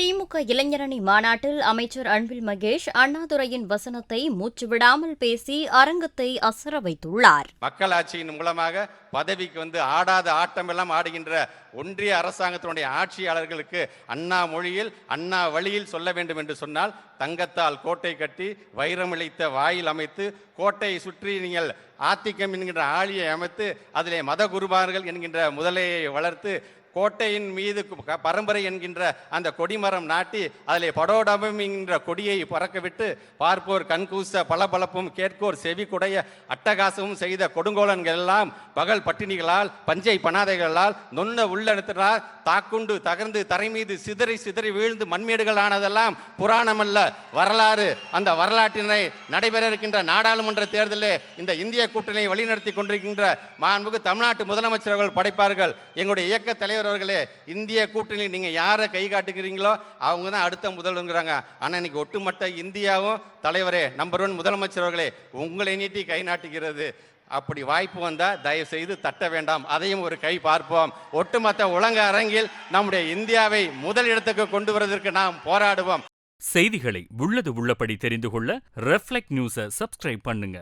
திமுக இளைஞரணி மாநாட்டில் அமைச்சர் அன்பில் மகேஷ் அண்ணாதுரையின் வசனத்தை மூச்சுவிடாமல் பேசி அரங்கத்தை அசர வைத்துள்ளார். மக்களாட்சியின் மூலமாக பதவிக்கு ஆடாத ஆட்டமெல்லாம் ஆடுகின்ற ஒன்றிய அரசாங்கத்தினுடைய ஆட்சியாளர்களுக்கு அண்ணா மொழியில் அண்ணா வழியில் சொல்ல வேண்டும் என்று சொன்னால், தங்கத்தால் கோட்டை கட்டி வைரமிழைத்த வாயில் அமைத்து கோட்டையை சுற்றி நீங்கள் ஆத்திகம் என்கின்ற ஆழியை அமைத்து அதிலே மத குருமார்கள் என்கின்ற முதலையை வளர்த்து கோட்டையின் மீது பரம்பரை என்கின்ற அந்த கொடிமரம் நாட்டி அதிலே படோடமும் என்கின்ற கொடியை பறக்க விட்டு பார்ப்போர் கண்கூச பளபளப்பும் கேட்கோர் செவி குடைய அட்டகாசமும் செய்த கொடுங்கோலன்கள் எல்லாம் பகல் பட்டினிகளால் பஞ்சை பனாதைகளால் நொன்ன உள்ளெடுத்தால் தாக்குண்டு தகர்ந்து தரை மீது சிதறி சிதறி வீழ்ந்து மண்மேடுகளானதெல்லாம் புராணமல்ல வரலாறு. அந்த வரலாற்றினை நடைபெற இருக்கின்ற நாடாளுமன்ற தேர்தலில் இந்த இந்திய கூட்டணியை வழிநடத்தி கொண்டிருக்கின்ற மாண்புமிகு தமிழ்நாட்டு முதலமைச்சர்கள் படைப்பார்கள். எங்களுடைய இயக்க தலைவர் அவர்களே, இந்திய கூட்டணி நீங்க யாரை கை காட்டுகிறீங்களோ அவங்க தான் அடுத்த முதல்வருங்கிறாங்க. ஆனா இன்னைக்கு ஒட்டுமொத்த இந்தியாவும் தலைவரே நம்பர் 1 முதலமைச்சர் அவர்களே உங்களை நீட்டி கை நாட்டுகிறது. அப்படி வாய்ப்பு வந்தா தயவு செய்து தட்ட வேண்டாம், அதையும் ஒரு கை பார்ப்போம். ஒட்டுமொத்த உலக அரங்கில் நம்முடைய இந்தியாவை முதல் இடத்துக்கு கொண்டு வருவதற்கு நாம் போராடுவோம். செய்திகளை உள்ளது உள்ளபடி தெரிந்து கொள்ள ரெஃப்ளெக்ட் நியூஸை சப்ஸ்கிரைப் பண்ணுங்க.